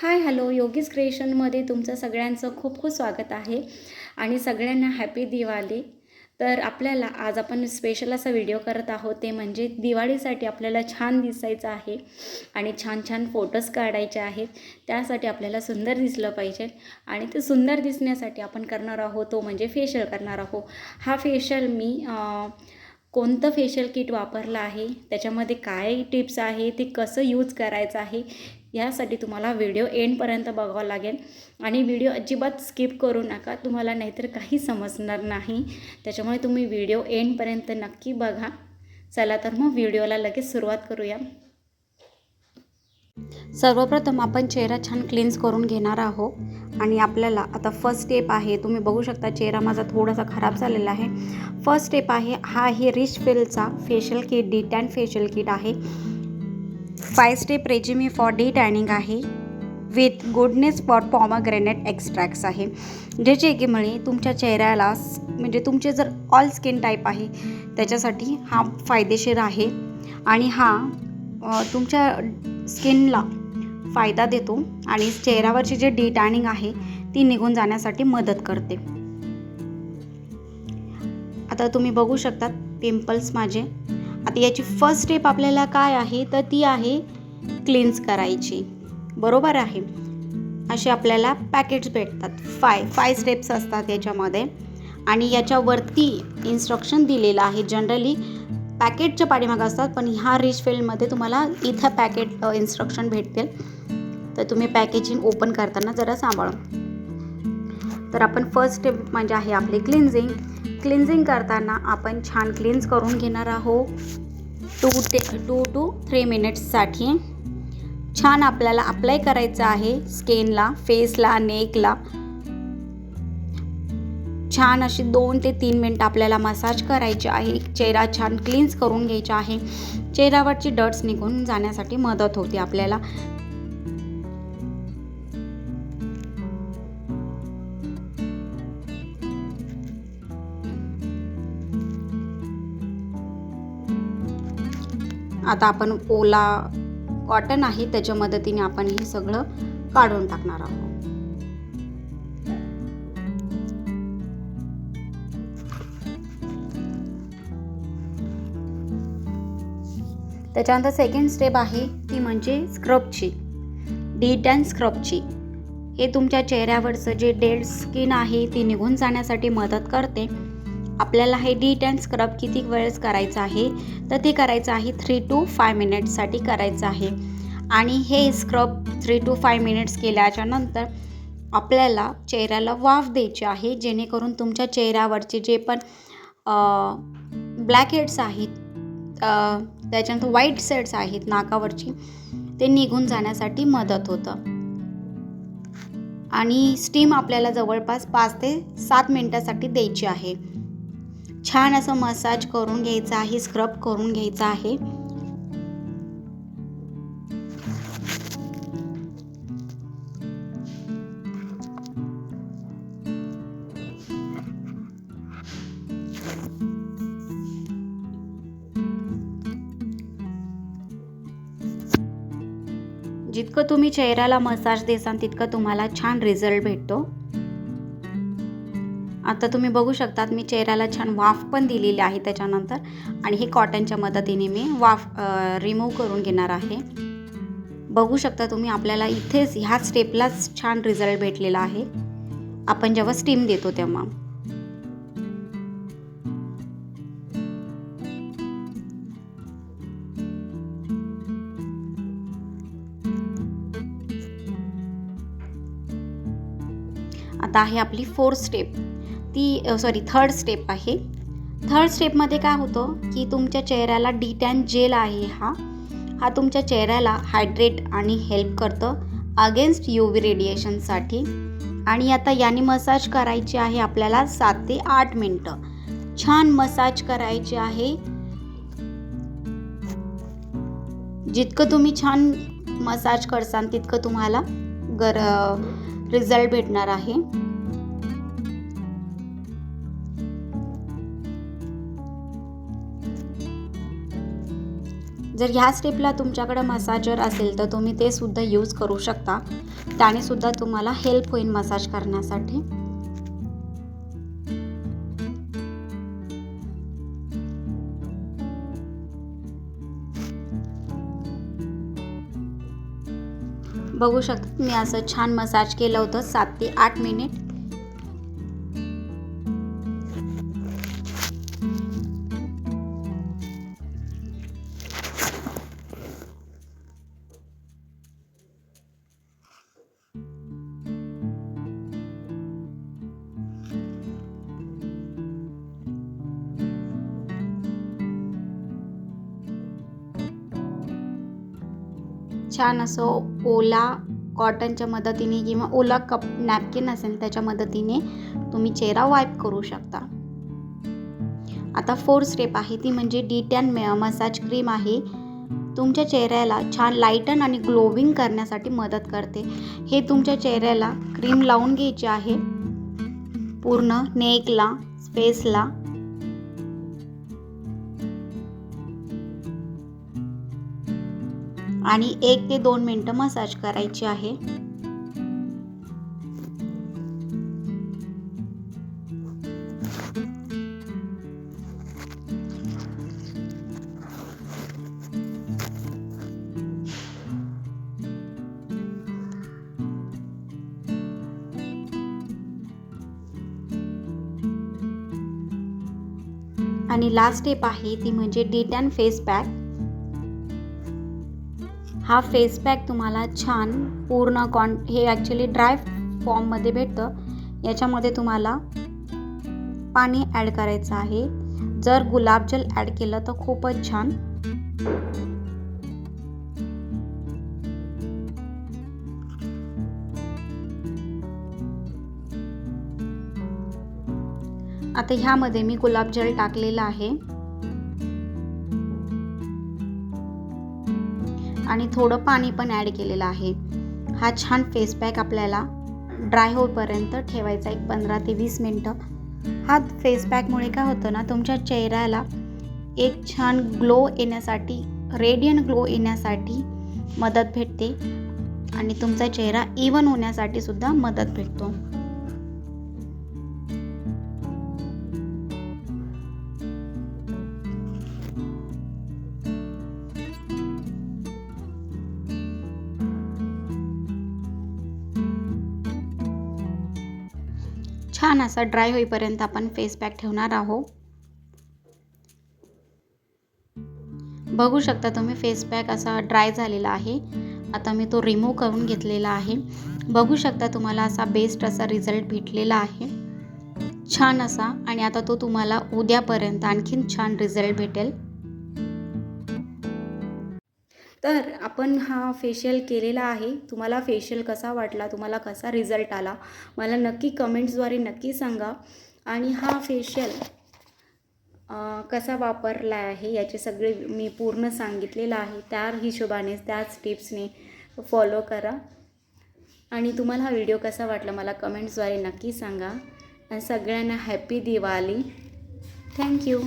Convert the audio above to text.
Hi hello yogis क्रिएशनमध्ये तुमचं सगळ्यांचं खूप खूप स्वागत आहे आणि सगळ्यांना हॅपी दिवाळी. तर आपल्याला आज आपण स्पेशल असा व्हिडिओ करत आहोत, ते म्हणजे दिवाळीसाठी आपल्याला छान दिसायचं आहे आणि छान छान फोटोज काढायचे आहेत. त्यासाठी आपल्याला सुंदर दिसलं पाहिजे आणि ते सुंदर दिसण्यासाठी आपण करणार आहोत तो म्हणजे फेशियल करणार आहोत. हा फेशियल मी कोणतं फेशियल किट वापरलं आहे, त्याच्यामध्ये काय टिप्स आहे, ते कसं यूज करायचं आहे, यासाठी तुम्हाला व्हिडिओ एंडपर्यंत बघावं लागेल आणि व्हिडिओ अजिबात स्किप करू नका, तुम्हाला नाहीतर काही समजणार नाही. त्याच्यामुळे तुम्ही व्हिडिओ एंडपर्यंत नक्की बघा. चला तर मग व्हिडिओला लगेच सुरुवात करूया. सर्वप्रथम आपण चेहरा छान क्लीन्स करून घेणार आहोत आणि आपल्याला आता फर्स्ट स्टेप आहे, तुम्ही बघू शकता चेहरा माझा थोडासा खराब झालेला आहे. फर्स्ट स्टेप आहे हा रिच फेलचा facial kit, de tan facial kit आहे. 5 step regime for de tanning आहे with goodness for pomegranate extracts आहे, ज्याचे की मुळे तुमच्या चेहऱ्याला म्हणजे तुमचे जर ऑल स्किन टाईप आहे त्याच्यासाठी हा फायदेशीर आहे आणि हा तुमच्या स्किनला फायदा देतो आणि चेहऱ्यावरची जे डी टॅनिंग आहे ती निघून जाण्यासाठी मदत करते. आता तुम्ही बघू शकता पिंपल्स माझे. आता याची फर्स्ट स्टेप आपल्याला काय आहे तर ती आहे क्लीन्स करायची, बरोबर आहे. असे आपल्याला पॅकेट्स भेटतात, 5 स्टेप्स असतात याच्यामध्ये आणि याच्यावरती इन्स्ट्रक्शन दिलेलं आहे. जनरली पॅकेटच्या पाठीमागे असतात, पण ह्या रिच फेलमध्ये तुम्हाला इथं पॅकेट इन्स्ट्रक्शन भेटतील, तर तुम्ही पॅकेजिंग ओपन करताना जरा सांभाळून. तर आपण फर्स्ट स्टेप म्हणजे आहे आपली क्लिन्झिंग करताना आपण छान क्लीन्स करून घेणार आहोत 2 to 3 मिनिट्ससाठी. छान आपल्याला अप्लाय करायचं आहे स्किनला, फेसला, नेकला. छान अशी 2 ते 3 मिनिट आपल्याला मसाज करायचे आहे. चेहरा छान क्लीन्स करून घ्यायचा आहे, चेहऱ्यावरची डर्ट्स निघून जाण्यासाठी मदत होते आपल्याला. आता आपण ओला कॉटन आहे त्याच्या मदतीने आपण हे सगळं काढून टाकणार आहोत. त्याच्यानंतर सेकंड स्टेप आहे ती म्हणजे स्क्रबची, डी टॅन स्क्रबची. हे तुमच्या चेहऱ्यावरचं जे डेड स्किन आहे ती निघून जाण्यासाठी मदत करते. आपल्याला हे डी टॅन स्क्रब किती वेळेस करायचं आहे तर ते करायचं आहे 3 to 5 मिनिट्ससाठी करायचं आहे आणि हे स्क्रब 3 to 5 मिनिट्स केल्याच्या नंतर आपल्याला चेहऱ्याला वाफ द्यायची आहे, जेणेकरून तुमच्या चेहऱ्यावरचे जे पण ब्लॅक हेड्स आहेत, त्याच्यानंतर व्हाईट सेड्स आहेत नाकावरची, ते निघून जाण्यासाठी मदत होतं. आणि स्टीम आपल्याला जवळपास 5 ते 7 मिनिटासाठी द्यायची आहे. छान असं मसाज करून घ्यायचं आहे, स्क्रब करून घ्यायचं आहे. जितकं तुम्ही चेहऱ्याला मसाज देसाल तितकं तुम्हाला छान रिझल्ट भेटतो. आता तुम्ही बघू शकता मी चेहऱ्याला छान वाफ पण दिलेली आहे त्याच्यानंतर, आणि हे कॉटनच्या मदतीने मी वाफ रिमूव्ह करून घेणार आहे. बघू शकता तुम्ही आपल्याला इथेच ह्या स्टेपलाच छान रिझल्ट भेटलेला आहे आपण जेव्हा स्टीम देतो तेव्हा. आता आहे आपली थर्ड स्टेप आहे. थर्ड स्टेपमध्ये काय होतं की तुमच्या चेहऱ्याला डी टॅन जेल आहे, हा तुमच्या चेहऱ्याला हायड्रेट आणि हेल्प करतं अगेन्स्ट UV रेडिएशनसाठी. आणि आता याने मसाज करायची आहे आपल्याला 7 ते 8 मिनटं. छान मसाज करायचे आहे. जितकं तुम्ही छान मसाज करसाल तितकं तुम्हाला रिझल्ट भेटणार आहे. जर ह्या स्टेपला तुमच्याकडे मसाजर असेल तर तुम्ही ते सुद्धा यूज करू शकता, त्याने सुद्धा तुम्हाला हेल्प होईल मसाज करण्यासाठी. बघू शकता मी असं छान मसाज केलं होतं 7 ते 8 मिनिट. छान असं ओला कॉटनच्या मदतीने किंवा ओला नॅपकिन असेल त्याच्या मदतीने तुम्ही चेहरा वाईप करू शकता. आता 4 स्टेप आहे ती म्हणजे D10 मसाज क्रीम आहे. तुमच्या चेहऱ्याला छान लाईटन आणि ग्लोविंग करण्यासाठी मदत करते. हे तुमच्या चेहऱ्याला क्रीम लावून घ्यायची आहे पूर्ण नेकला, फेसला. आणि 1 ते 2 मिनिटं मसाज करायची आहे. आणि लास्ट स्टेप आहे ती म्हणजे D10 फेस पॅक. हा फेस पॅक तुम्हाला छान पूर्ण हे ॲक्च्युली ड्राय फॉर्ममध्ये भेटतं. याच्यामध्ये तुम्हाला पाणी ॲड करायचं आहे. जर गुलाबजल ॲड केलं तर खूपच छान. आता ह्यामध्ये मी गुलाबजल टाकलेलं आहे आणि थोडं पाणी पण ॲड केलेलं आहे. हा छान फेस पॅक आपल्याला ड्राय होईपर्यंत ठेवायचा 15 ते 20 मिनटं. हा फेस पॅकमुळे काय होतं ना, तुमच्या चेहऱ्याला एक छान ग्लो येण्यासाठी, रेडियंट ग्लो येण्यासाठी मदत भेटते आणि तुमचा चेहरा इवन होण्यासाठी सुद्धा मदत भेटतो. छान असा ड्राय होईपर्यंत आपण फेस पॅक ठेवणार आहोत. बघू शकता तुम्ही फेस पॅक असा ड्राय झालेला आहे. आता मी तो रिमूव्ह करून घेतलेला आहे. बघू शकता तुम्हाला असा बेस्ट असा रिझल्ट भेटलेला आहे छान असा. आणि आता तो तुम्हाला उद्यापर्यंत आणखीन छान रिझल्ट भेटेल. तर आपण हा फेशियल केलेला आहे. तुम्हाला फेशियल कसा वाटला, तुम्हाला कसा रिझल्ट आला, मला नक्की कमेंट्सद्वारे नक्की सांगा. आणि हा फेशियल कसा वापरला आहे याचे सगळे मी पूर्ण सांगितलेलं आहे. त्या हिशोबाने त्याच टिप्सने फॉलो करा. आणि तुम्हाला हा व्हिडिओ कसा वाटला मला कमेंट्सद्वारे नक्की सांगा. आणि सगळ्यांना हॅपी दिवाळी. थँक्यू.